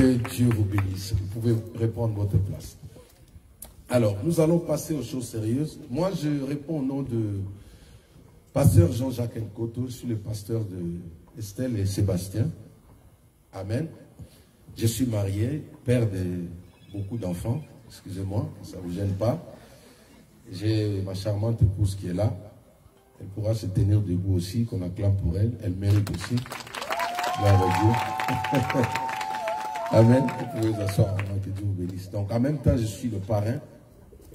Que Dieu vous bénisse. Vous pouvez reprendre votre place. Alors, nous allons passer aux choses sérieuses. Moi, je réponds au nom de pasteur Jean-Jacques Nkoto. Je suis le pasteur de Estelle et Sébastien. Amen. Je suis marié, père de beaucoup d'enfants. Excusez-moi, ça ne vous gêne pas. J'ai ma charmante épouse qui est là. Elle pourra se tenir debout aussi, qu'on acclame pour elle. Elle mérite aussi. Gloire à Dieu. Amen. Vous pouvez vous asseoir, que Dieu vous bénisse. Donc, en même temps, je suis le parrain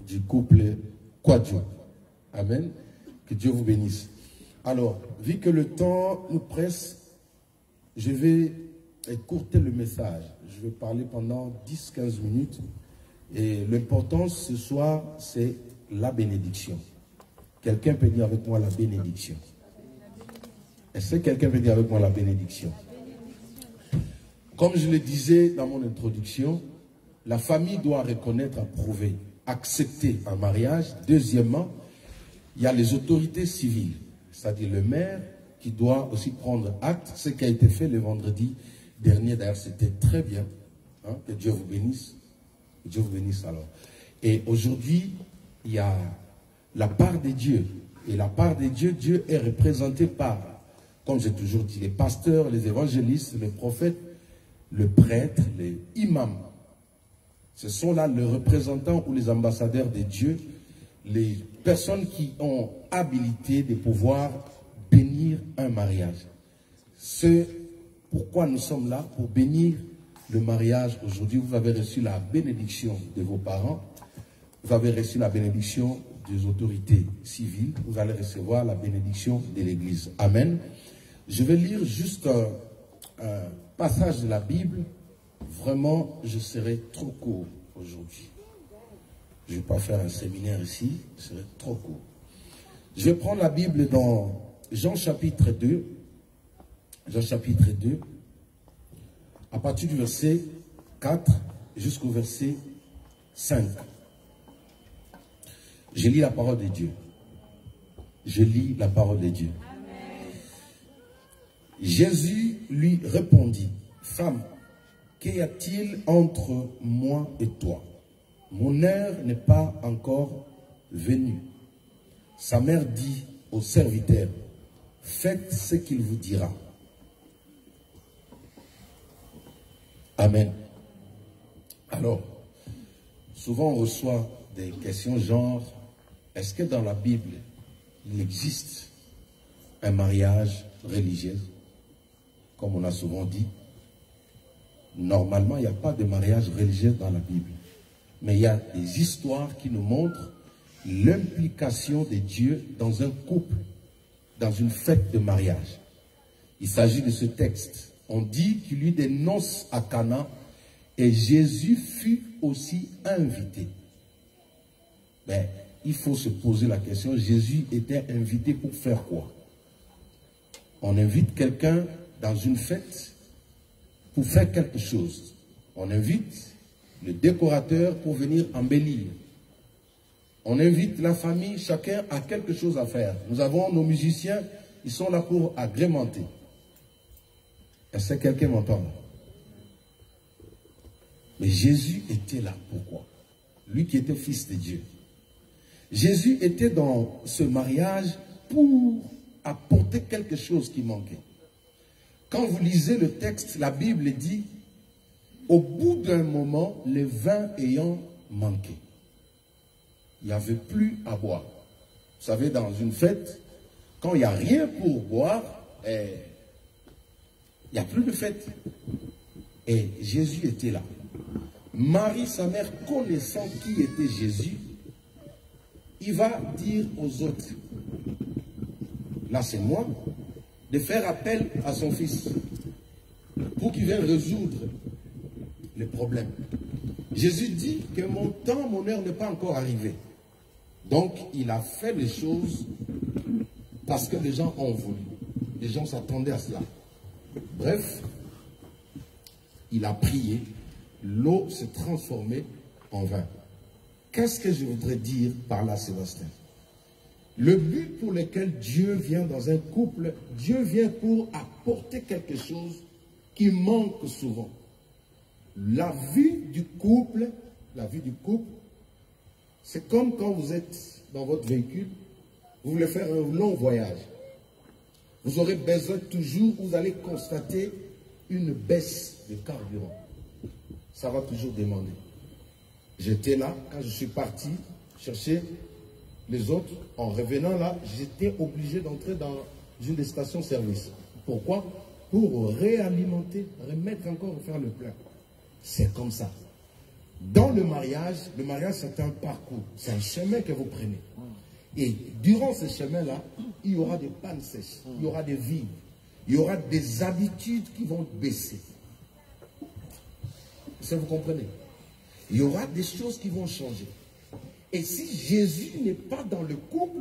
du couple Quadio. Amen. Que Dieu vous bénisse. Alors, vu que le temps nous presse, je vais écourter le message. Je vais parler pendant 10-15 minutes. Et l'important ce soir, c'est la bénédiction. Quelqu'un peut dire avec moi la bénédiction. Est-ce que quelqu'un peut dire avec moi la bénédiction? Comme je le disais dans mon introduction, la famille doit reconnaître, approuver, accepter un mariage. Deuxièmement, il y a les autorités civiles, c'est-à-dire le maire qui doit aussi prendre acte. Ce qui a été fait le vendredi dernier, d'ailleurs, c'était très bien. Hein, que Dieu vous bénisse. Que Dieu vous bénisse alors. Et aujourd'hui, il y a la part de Dieu. Et la part de Dieu, Dieu est représenté par, comme j'ai toujours dit, les pasteurs, les évangélistes, les prophètes, le prêtre, les imams. Ce sont là les représentants ou les ambassadeurs de Dieu, les personnes qui ont habilité de pouvoir bénir un mariage. C'est pourquoi nous sommes là, pour bénir le mariage. Aujourd'hui, vous avez reçu la bénédiction de vos parents, vous avez reçu la bénédiction des autorités civiles, vous allez recevoir la bénédiction de l'Église. Amen. Je vais lire juste un passage de la Bible. Vraiment, je serai trop court aujourd'hui. Je ne vais pas faire un séminaire ici, je serai trop court. Je vais prendre la Bible dans Jean chapitre 2. Jean chapitre 2, à partir du verset 4 jusqu'au verset 5. Je lis la parole de Dieu. Je lis la parole de Dieu. Jésus lui répondit, « Femme, qu'y a-t-il entre moi et toi? Mon heure n'est pas encore venue. » Sa mère dit au serviteur, « Faites ce qu'il vous dira. » Amen. Alors, souvent on reçoit des questions genre, est-ce que dans la Bible, il existe un mariage religieux? Comme on a souvent dit, normalement, il n'y a pas de mariage religieux dans la Bible. Mais il y a des histoires qui nous montrent l'implication de Dieu dans un couple, dans une fête de mariage. Il s'agit de ce texte. On dit qu'il y eut des noces à Cana et Jésus fut aussi invité. Mais il faut se poser la question, Jésus était invité pour faire quoi? On invite quelqu'un dans une fête pour faire quelque chose. On invite le décorateur pour venir embellir. On invite la famille, chacun a quelque chose à faire. Nous avons nos musiciens, ils sont là pour agrémenter. Est-ce que quelqu'un m'entend? Mais Jésus était là. Pourquoi? Lui qui était fils de Dieu. Jésus était dans ce mariage pour apporter quelque chose qui manquait. Quand vous lisez le texte, la Bible dit, au bout d'un moment, le vin ayant manqué. Il n'y avait plus à boire. Vous savez, dans une fête, quand il n'y a rien pour boire, il n'y a plus de fête. Et Jésus était là. Marie, sa mère, connaissant qui était Jésus, il va dire aux autres, là c'est moi, de faire appel à son fils pour qu'il vienne résoudre les problèmes. Jésus dit que mon temps, mon heure n'est pas encore arrivé. Donc, il a fait les choses parce que les gens ont voulu. Les gens s'attendaient à cela. Bref, il a prié, l'eau s'est transformée en vin. Qu'est-ce que je voudrais dire par là, Sébastien? Le but pour lequel Dieu vient dans un couple, Dieu vient pour apporter quelque chose qui manque souvent. La vie du couple, c'est comme quand vous êtes dans votre véhicule, vous voulez faire un long voyage. Vous aurez besoin toujours, vous allez constater une baisse de carburant. Ça va toujours demander. J'étais là, quand je suis parti chercher les autres, en revenant là, j'étais obligé d'entrer dans une des stations-service. Pourquoi? Pour réalimenter, remettre encore, faire le plein. C'est comme ça. Dans le mariage c'est un parcours, c'est un chemin que vous prenez. Et durant ce chemin-là, il y aura des pannes sèches, il y aura des vides, il y aura des habitudes qui vont baisser. Est-ce que vous comprenez? Il y aura des choses qui vont changer. Et si Jésus n'est pas dans le couple,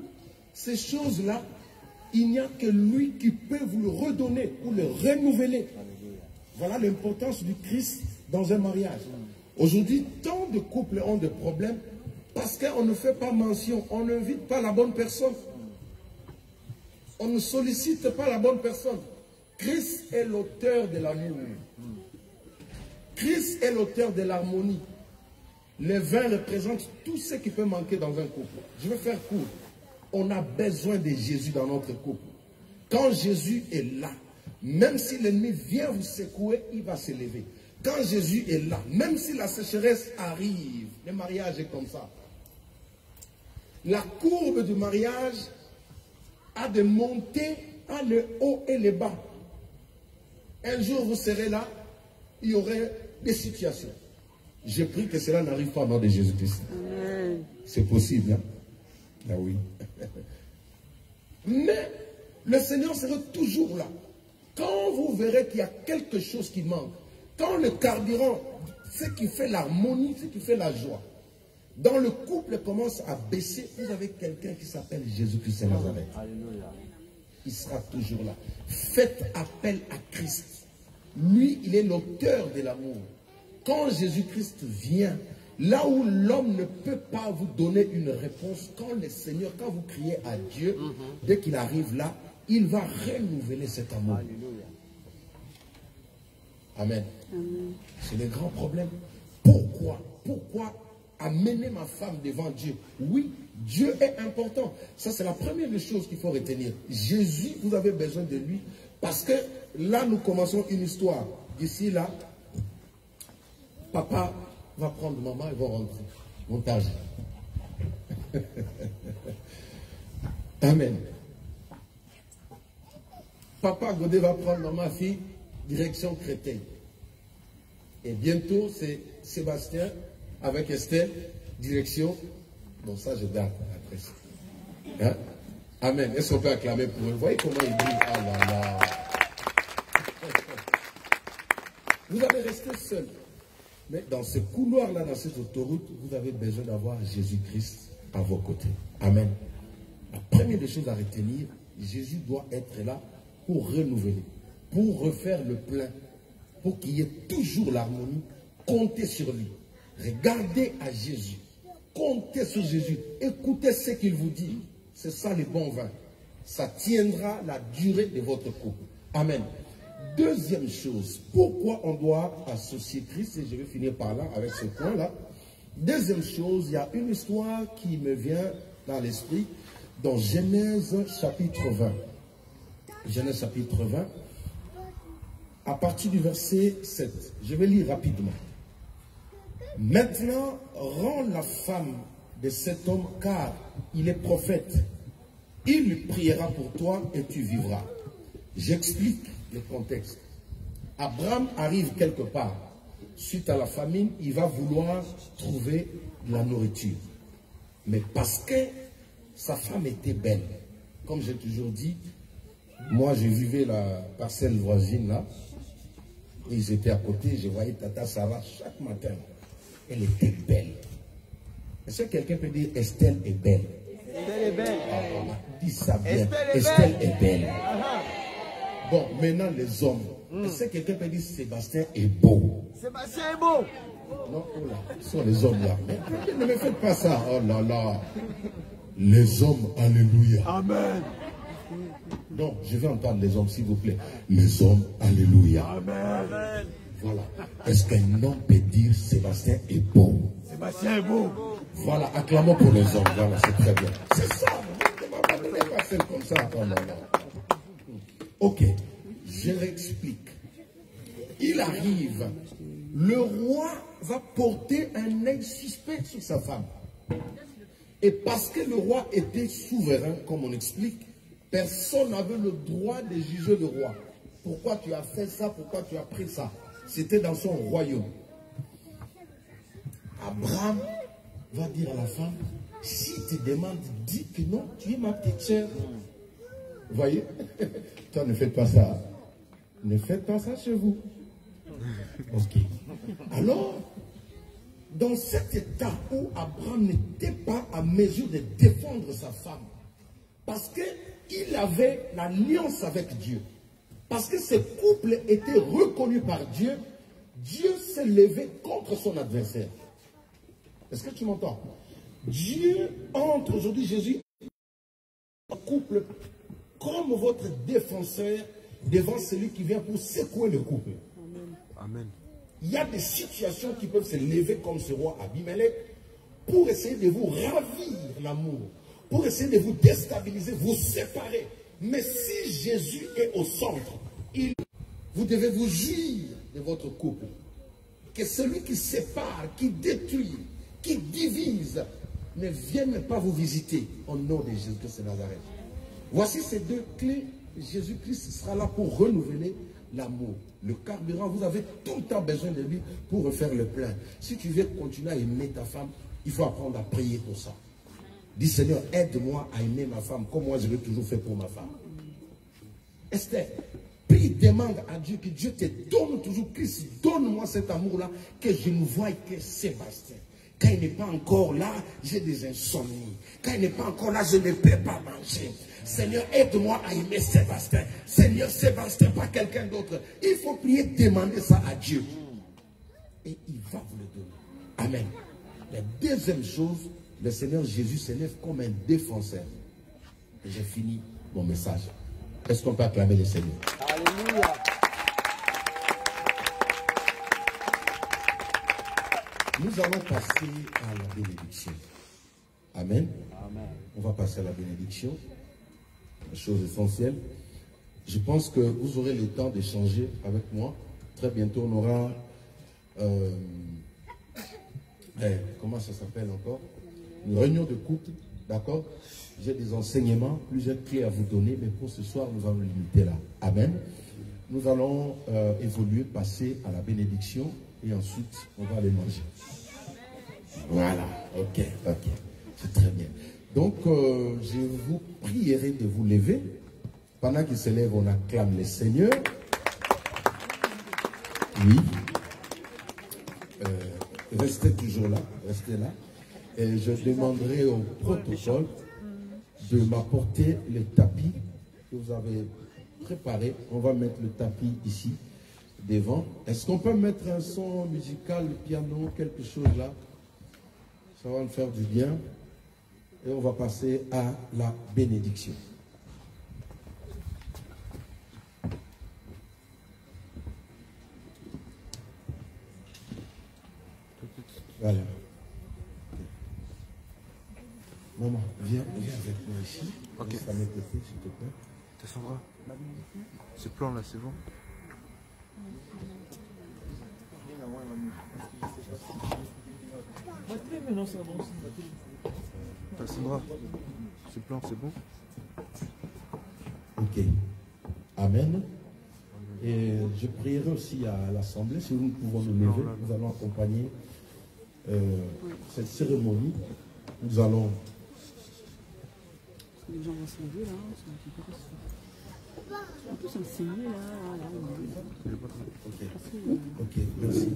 ces choses-là, il n'y a que lui qui peut vous le redonner ou le renouveler. Voilà l'importance du Christ dans un mariage. Aujourd'hui, tant de couples ont des problèmes parce qu'on ne fait pas mention, on n'invite pas la bonne personne. On ne sollicite pas la bonne personne. Christ est l'auteur de l'amour. Christ est l'auteur de l'harmonie. Les vins représentent tout ce qui peut manquer dans un couple. Je vais faire court. On a besoin de Jésus dans notre couple. Quand Jésus est là, même si l'ennemi vient vous secouer, il va se lever. Quand Jésus est là, même si la sécheresse arrive, le mariage est comme ça. La courbe du mariage a des montées, a le haut et le bas. Un jour, vous serez là, il y aurait des situations. Je prie que cela n'arrive pas au nom de Jésus-Christ. C'est possible, hein? Ah oui. Mais le Seigneur sera toujours là. Quand vous verrez qu'il y a quelque chose qui manque, quand le carburant, ce qui fait l'harmonie, ce qui fait la joie, dans le couple commence à baisser, vous avez quelqu'un qui s'appelle Jésus-Christ de Nazareth. Il sera toujours là. Faites appel à Christ. Lui, il est l'auteur de l'amour. Quand Jésus-Christ vient, là où l'homme ne peut pas vous donner une réponse, quand le Seigneur, quand vous criez à Dieu, dès qu'il arrive là, il va renouveler cet amour. Amen. C'est le grand problème. Pourquoi amener ma femme devant Dieu? Oui, Dieu est important. Ça, c'est la première des choses qu'il faut retenir. Jésus, vous avez besoin de lui. Parce que là, nous commençons une histoire. D'ici là, papa va prendre maman et va rentrer. Montage. Amen. Papa Godet va prendre ma fille, direction Créteil. Et bientôt, c'est Sébastien avec Estelle, direction. Bon, ça, je garde après. Hein? Amen. Est-ce qu'on peut acclamer pour eux? Vous voyez comment il dit? Ah là là. Vous allez rester seul. Mais dans ce couloir-là, dans cette autoroute, vous avez besoin d'avoir Jésus-Christ à vos côtés. Amen. La première des choses à retenir, Jésus doit être là pour renouveler, pour refaire le plein, pour qu'il y ait toujours l'harmonie. Comptez sur lui. Regardez à Jésus. Comptez sur Jésus. Écoutez ce qu'il vous dit. C'est ça le bon vin. Ça tiendra la durée de votre couple. Amen. Deuxième chose, pourquoi on doit associer Christ, et je vais finir par là avec ce point-là. Deuxième chose, il y a une histoire qui me vient dans l'esprit dans Genèse chapitre 20. Genèse chapitre 20, à partir du verset 7. Je vais lire rapidement. Maintenant, rends la femme de cet homme, car il est prophète. Il priera pour toi et tu vivras. J'explique le contexte. Abraham arrive quelque part. Suite à la famine, il va vouloir trouver de la nourriture. Mais parce que sa femme était belle, comme j'ai toujours dit, moi je vivais la parcelle voisine là, ils étaient à côté, je voyais Tata Sarah chaque matin. Elle était belle. Est-ce que quelqu'un peut dire Estelle est belle? Estelle est belle. Ah, dis ça bien. Estelle est belle. Bon, maintenant les hommes. Est-ce que quelqu'un peut dire Sébastien est beau? Sébastien est beau. Non, oh là, ce sont les hommes là. Mais ne me faites pas ça. Oh là là. Les hommes, alléluia. Amen. Non, je vais entendre les hommes, s'il vous plaît. Les hommes, alléluia. Amen. Voilà. Est-ce qu'un homme peut dire Sébastien est beau? Sébastien est beau. Voilà, acclamons pour les hommes. Voilà, c'est très bien. C'est ça. Ne m'abandonnez pas celle comme ça. Oh, non, non. Ok, je l'explique. Il arrive, le roi va porter un œil suspect sur sa femme. Et parce que le roi était souverain, comme on explique, personne n'avait le droit de juger le roi. Pourquoi tu as fait ça? Pourquoi tu as pris ça? C'était dans son royaume. Abraham va dire à la femme, si tu demandes, dis que non, tu es ma petite sœur. Vous voyez? Toi, ne faites pas ça. Ne faites pas ça chez vous. Ok. Alors, dans cet état où Abraham n'était pas à mesure de défendre sa femme, parce qu'il avait l'alliance avec Dieu, parce que ce couple était reconnu par Dieu, Dieu s'est levé contre son adversaire. Est-ce que tu m'entends? Dieu entre aujourd'hui, Jésus, un couple comme votre défenseur devant celui qui vient pour secouer le couple. Amen. Il y a des situations qui peuvent se lever comme ce roi Abimelech pour essayer de vous ravir l'amour, pour essayer de vous déstabiliser, vous séparer. Mais si Jésus est au centre, vous devez vous jouir de votre couple. Que celui qui sépare, qui détruit, qui divise, ne vienne pas vous visiter au nom de Jésus-Christ de Nazareth. Voici ces deux clés. Jésus-Christ sera là pour renouveler l'amour. Le carburant, vous avez tout le temps besoin de lui pour refaire le plein. Si tu veux continuer à aimer ta femme, il faut apprendre à prier pour ça. Dis Seigneur, aide-moi à aimer ma femme comme moi je l'ai toujours fait pour ma femme. Esther, prie, demande à Dieu que Dieu te donne toujours Christ. Donne-moi cet amour-là, que je ne voie que Sébastien. Quand il n'est pas encore là, j'ai des insomnies. Quand il n'est pas encore là, je ne peux pas manger. Seigneur, aide-moi à aimer Sébastien. Seigneur, Sébastien, pas quelqu'un d'autre. Il faut prier, demander ça à Dieu. Et il va vous le donner. Amen. La deuxième chose, le Seigneur Jésus s'élève comme un défenseur. Et j'ai fini mon message. Est-ce qu'on peut acclamer le Seigneur? Alléluia. Nous allons passer à la bénédiction. Amen. Amen. On va passer à la bénédiction. La chose essentielle. Je pense que vous aurez le temps d'échanger avec moi. Très bientôt, on aura... comment ça s'appelle encore? Une réunion de couple. D'accord? J'ai des enseignements, plusieurs clés à vous donner. Mais pour ce soir, nous allons limiter là. Amen. Nous allons évoluer, passer à la bénédiction. Et ensuite, on va aller manger. Voilà. Ok. Ok. C'est très bien. Donc, je vous prierai de vous lever. Pendant qu'il se lève, on acclame le Seigneur. Oui. Restez toujours là. Restez là. Et je demanderai au protocole de m'apporter le tapis que vous avez préparé. On va mettre le tapis ici, devant. Est-ce qu'on peut mettre un son musical, le piano, quelque chose là? Ça va me faire du bien. Et on va passer à la bénédiction. Voilà. Maman, viens avec moi ici. Ok. Ça m'est côté, s'il te plaît. Descendra. Ce plan là, c'est bon. Descendra. Ce plan, c'est bon. Ok. Amen. Et je prierai aussi à l'Assemblée, si nous pouvons nous lever, nous allons accompagner cette cérémonie. Nous allons... Les gens vont se lever là, on peut s'enseigner là. Ok, merci.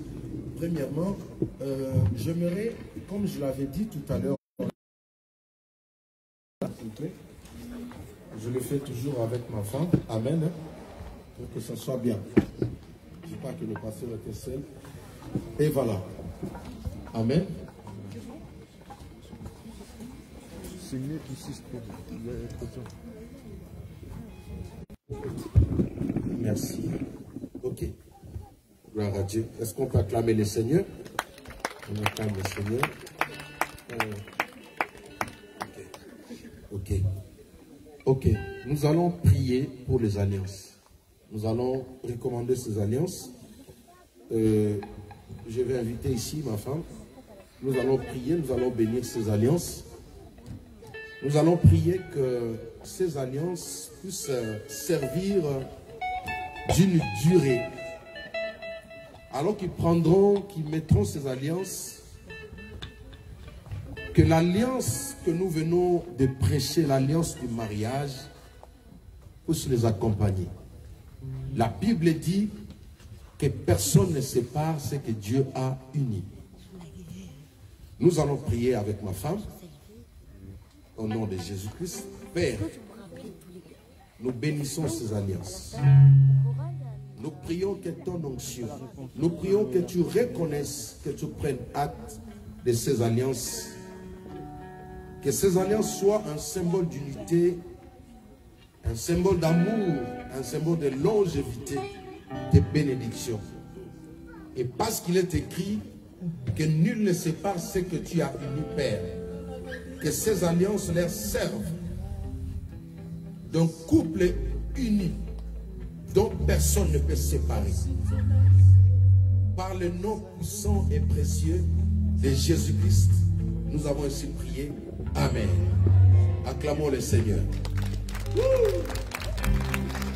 Premièrement, j'aimerais, comme je l'avais dit tout à l'heure, je le fais toujours avec ma femme, amen, hein, pour que ça soit bien. Je ne sais pas que le pasteur était seul. Et voilà. Amen. C'est mieux qu'ici, il y a trop de gens. Merci. Ok. Gloire à Dieu. Est-ce qu'on peut acclamer le Seigneur? On acclame le Seigneur. Ok. Nous allons prier pour les alliances. Nous allons recommander ces alliances. Je vais inviter ici ma femme. Nous allons prier, nous allons bénir ces alliances. Nous allons prier que ces alliances puissent servir d'une durée. Alors qu'ils prendront, qu'ils mettront ces alliances, que l'alliance que nous venons de prêcher, l'alliance du mariage, puisse les accompagner. La Bible dit que personne ne sépare ce que Dieu a uni. Nous allons prier avec ma femme, au nom de Jésus-Christ. Père, nous bénissons ces alliances. Nous prions que ton onction, nous prions que tu reconnaisses, que tu prennes acte de ces alliances. Que ces alliances soient un symbole d'unité, un symbole d'amour, un symbole de longévité, de bénédiction. Et parce qu'il est écrit que nul ne sépare ce que tu as uni, Père, que ces alliances leur servent d'un couple uni dont personne ne peut se séparer. Par le nom puissant et précieux de Jésus-Christ, nous avons ainsi prié. Amen. Acclamons le Seigneur.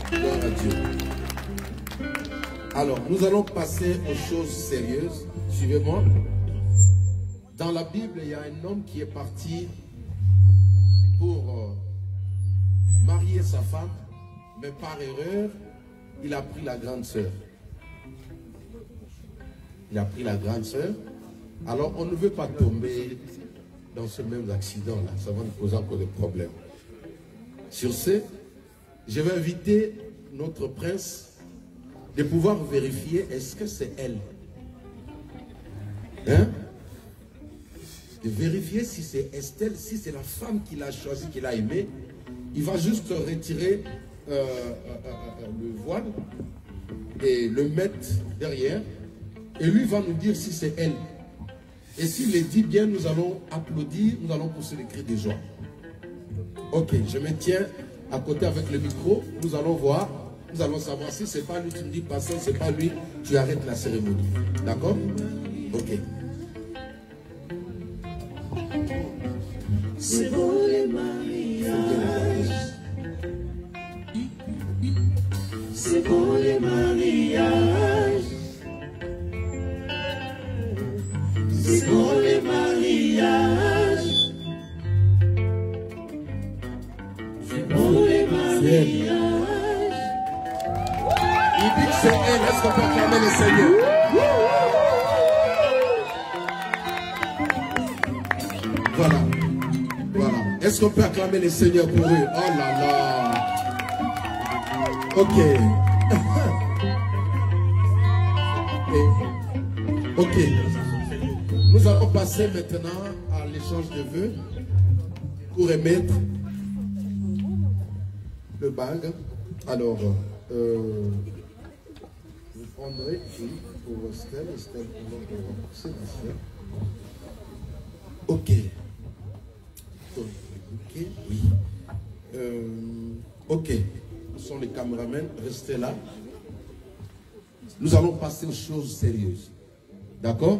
Gloire à Dieu. Alors, nous allons passer aux choses sérieuses. Suivez-moi. Dans la Bible, il y a un homme qui est parti pour marier sa femme, mais par erreur, il a pris la grande sœur. Il a pris la grande sœur. Alors, on ne veut pas tomber dans ce même accident-là. Ça va nous poser encore des problèmes. Sur ce, je vais inviter notre prince de pouvoir vérifier est-ce que c'est elle. Hein? De vérifier si c'est Estelle, si c'est la femme qu'il a choisie, qu'il a aimée. Il va juste retirer le voile et le mettre derrière. Et lui va nous dire si c'est elle. Et s'il le dit bien, nous allons applaudir, nous allons pousser des cris de joie. Ok, je me tiens à côté avec le micro, nous allons voir, nous allons savoir si c'est pas lui, tu me dis passez, c'est pas lui, tu arrêtes la cérémonie. D'accord? Ok. C'est beau les mariages. C'est beau les mariages. C'est beau les mariages. C'est beau les mariages. Il dit que c'est elle, est-ce qu'on peut acclamer le Seigneur? Voilà. Voilà. Est-ce qu'on peut acclamer le Seigneur pour eux? Oh là là. Ok. Ok. Nous allons passer maintenant à l'échange de vœux pour émettre le bague. Alors, vous prendrez pour Estelle. Estelle, c'est Estelle. Ok. Ok, oui. Ok. Ce sont les caméramans. Restez là. Nous allons passer aux choses sérieuses. D'accord?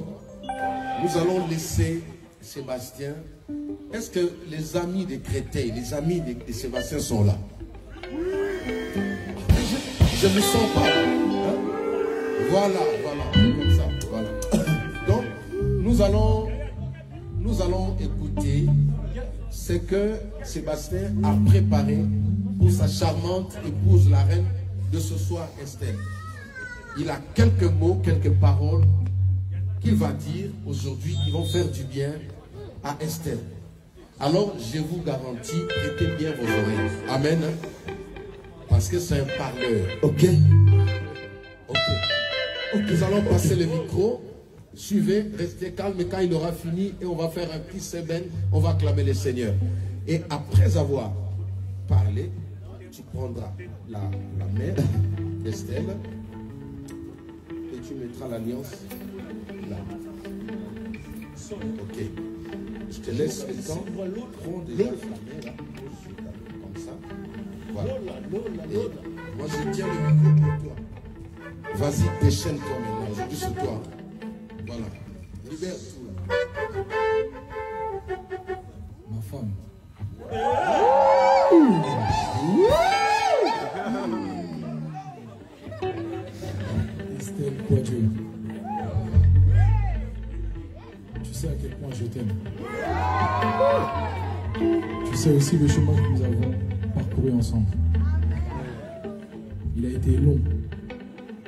Nous allons laisser Sébastien. Est-ce que les amis de Créteil, les amis de Sébastien sont là? Je ne me sens pas. Hein? Voilà, voilà. Comme ça. Voilà. Donc, nous allons écouter ce que Sébastien a préparé pour sa charmante épouse, la reine de ce soir, Estelle. Il a quelques mots, quelques paroles qu'il va dire aujourd'hui qui vont faire du bien à Estelle. Alors, je vous garantis, prêtez bien vos oreilles. Amen. Parce que c'est un parleur. Ok? Ok. Nous allons passer le micro. Suivez, restez calme et quand il aura fini, et on va faire un petit semaine, on va acclamer le Seigneur. Et après avoir parlé, tu prendras la main d'Estelle et tu tu mettras l'alliance là. Ok. Je te laisse le temps. Prends déjà ta main là. Comme ça. Voilà. Et moi je tiens le micro pour toi. Vas-y, déchaîne-toi maintenant. Aujourd'hui c'est toi. Voilà. Libère tout là. Ma femme. Estelle Poitiers. Tu sais à quel point je t'aime. Tu sais aussi le chemin que nous avons parcouru ensemble. Il a été long,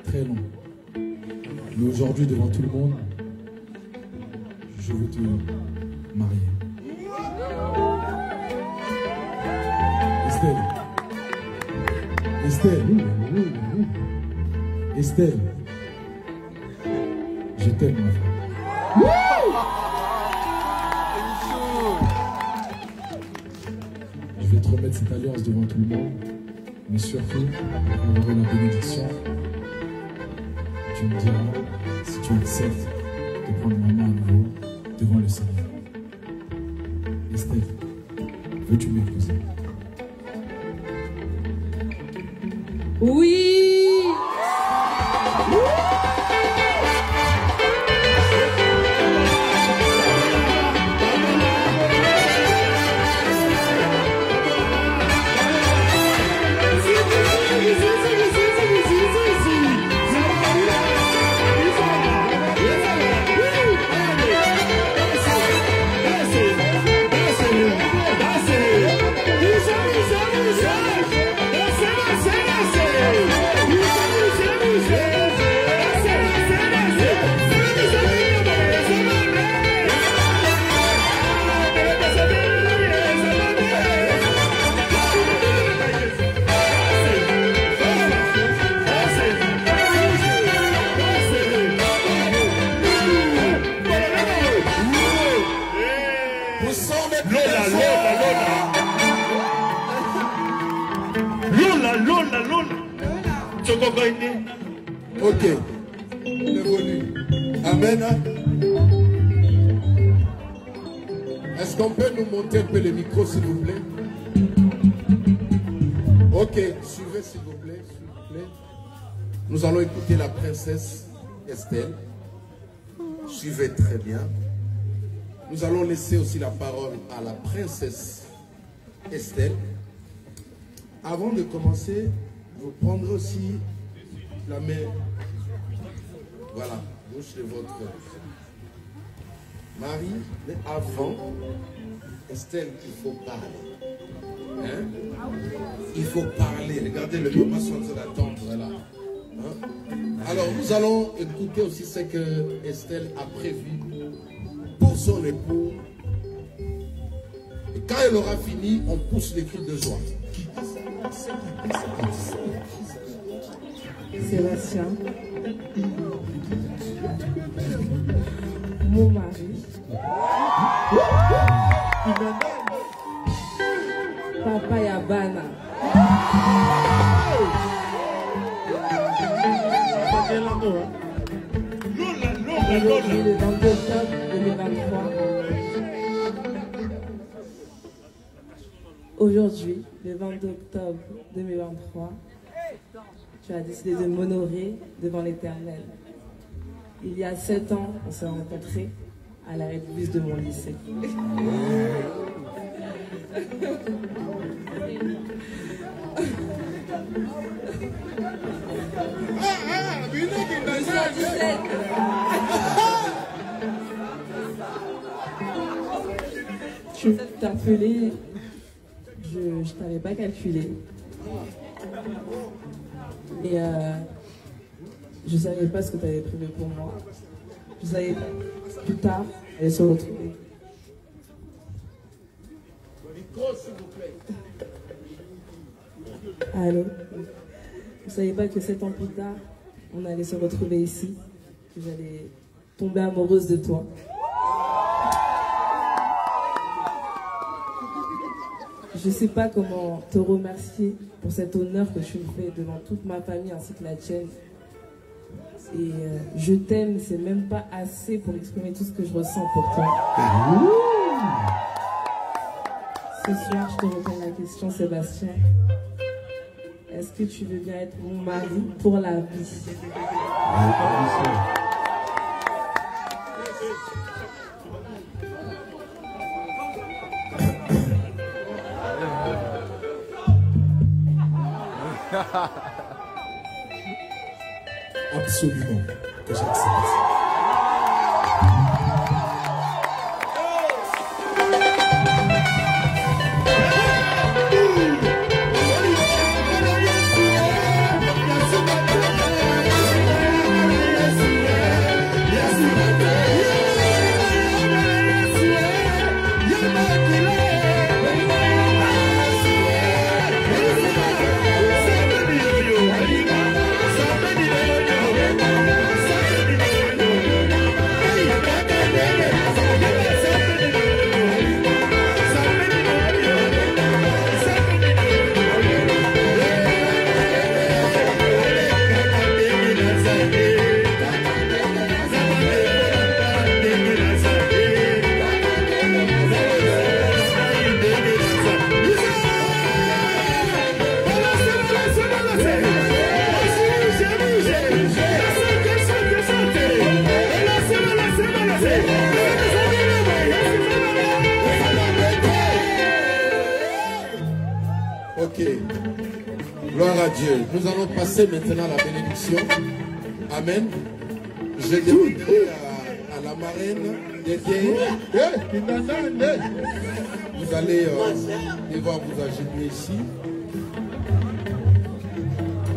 très long. Mais aujourd'hui, devant tout le monde, je veux te marier. Estelle. Estelle. Estelle. Je t'aime, ma femme. Je vais te remettre cette alliance devant tout le monde, mais surtout, pour avoir la bénédiction, tu me diras si tu acceptes de prendre ma main à nouveau devant le Seigneur. Estelle, veux-tu m'épouser? Oui! Ok. Bienvenue. Amen. Est-ce qu'on peut nous monter un peu le micro, s'il vous plaît? Ok. Suivez, s'il vous plaît. S'il vous plaît. Nous allons écouter la princesse Estelle. Suivez très bien. Nous allons laisser aussi la parole à la princesse Estelle. Avant de commencer, vous prendrez aussi la main, voilà, gauche de votre mari. Mais avant, Estelle, il faut parler. Hein? Il faut parler. Regardez, le moment sont en train d'attendre là. Hein? Alors, nous allons écouter aussi ce que Estelle a prévu pour son époux. Et quand elle aura fini, on pousse les cris de joie. Sébastien, mon mari, Papa Yabana. Aujourd'hui, le 22 octobre 2023. Aujourd'hui, le 22 octobre 2023. Tu as décidé de m'honorer devant l'Éternel. Il y a 7 ans, on s'est rencontrés à l'arrêt de bus de mon lycée. Tu t'es appelé, je ne t'avais pas calculé. Et je ne savais pas ce que tu avais prévu pour moi. Je savais pas. Plus tard, elle se retrouvée. Allô? Je ne savais pas que 7 ans plus tard, on allait se retrouver ici. Que j'allais tomber amoureuse de toi. Je ne sais pas comment te remercier pour cet honneur que tu me fais devant toute ma famille ainsi que la tienne. Et je t'aime, c'est même pas assez pour exprimer tout ce que je ressens pour toi. Ce soir, je te repose la question, Sébastien. Est-ce que tu veux bien être mon mari pour la vie? Absolument que j'accepte. Gloire à Dieu. Nous allons passer maintenant à la bénédiction. Amen. Je demanderai à la marraine d'aider. Vous allez devoir vous agenouiller ici.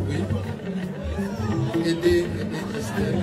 Oui. Aider Estelle.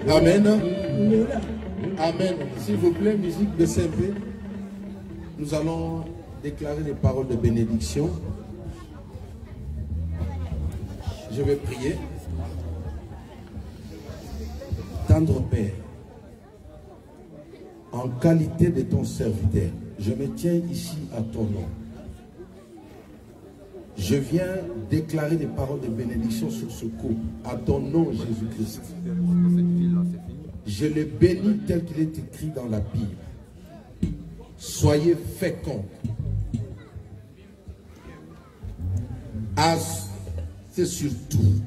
Amen. Amen. S'il vous plaît, musique de CMP. Nous allons déclarer les paroles de bénédiction. Je vais prier. Tendre Père, en qualité de ton serviteur, je me tiens ici à ton nom. Je viens déclarer des paroles de bénédiction sur ce couple, à ton nom, Jésus-Christ. Je le bénis tel qu'il est écrit dans la Bible. Soyez féconds. C'est surtout,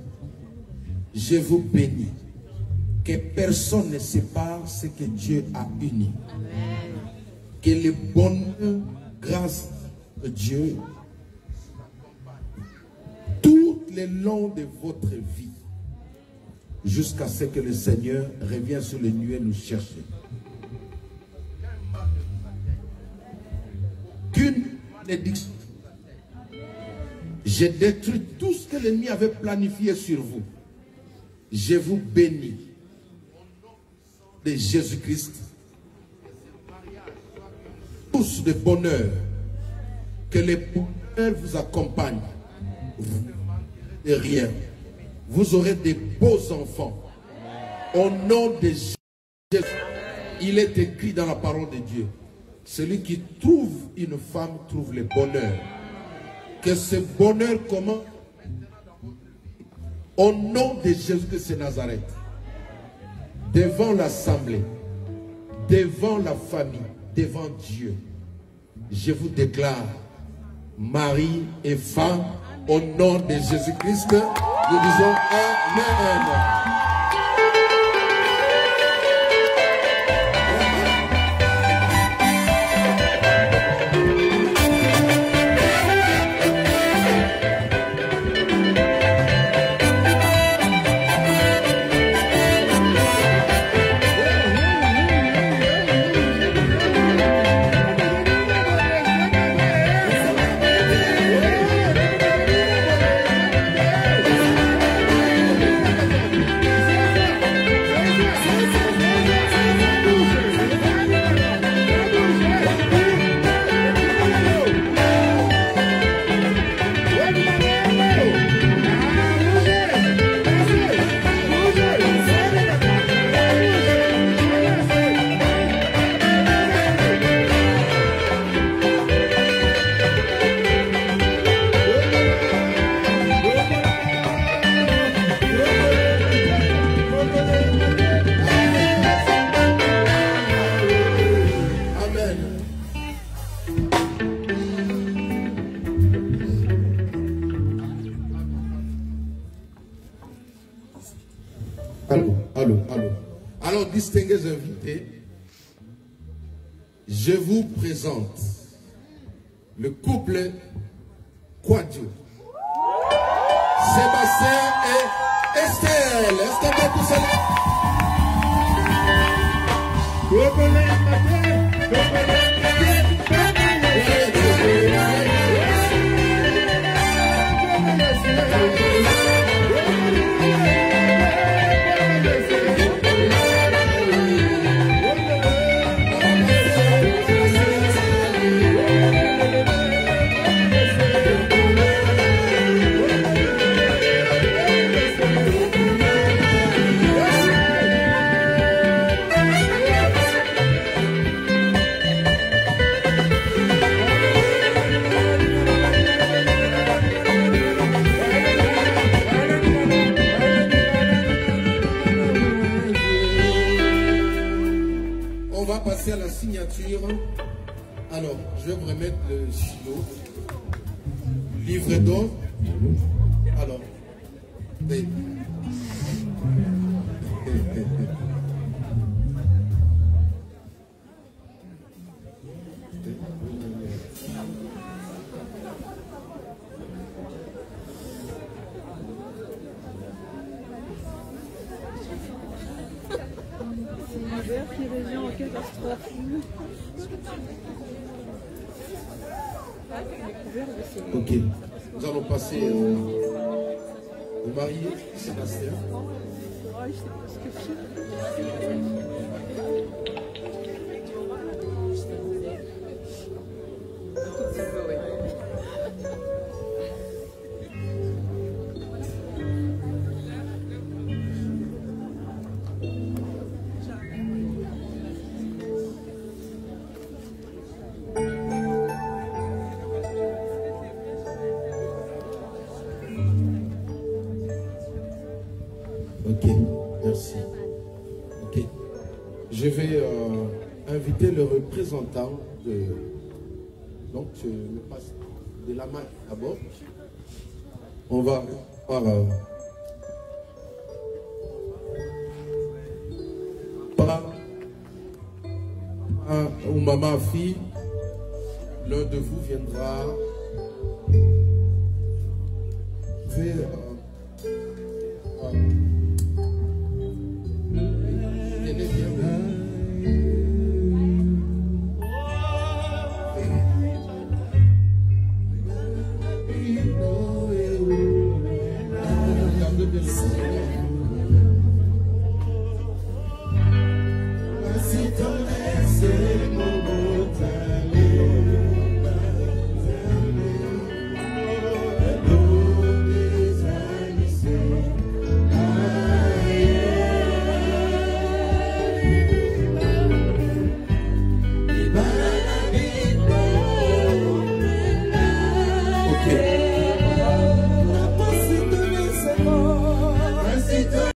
je vous bénis. Que personne ne sépare ce que Dieu a uni. Amen. Que le bonheur, grâce de Dieu, tout le long de votre vie, jusqu'à ce que le Seigneur revienne sur les nuées nous chercher. Qu'une bénédiction. Je détruis tout ce que l'ennemi avait planifié sur vous. Je vous bénis. De Jésus-Christ, tous de bonheur, que le bonheur vous accompagne, vous ne rien, vous aurez des beaux enfants, au nom de Jésus. Il est écrit dans la parole de Dieu, celui qui trouve une femme trouve le bonheur, que ce bonheur comment, au nom de Jésus-Christ de Nazareth, devant l'assemblée, devant la famille, devant Dieu, je vous déclare, mari et femme, au nom de Jésus-Christ, nous disons Amen. distingués invités, je vous présente le couple Quadio. Sébastien et Estelle. Est-ce qu'on peut tous à la signature. Alors, je vais vous remettre le stylo. Livre-don. Alors, qui revient en catastrophe. ok, nous allons passer au marié Sébastien. Ok, merci. Ok, je vais inviter le représentant de... Donc, je me passe de la main d'abord. On va voir ou maman, fille, l'un de vous viendra faire... Regardez bien le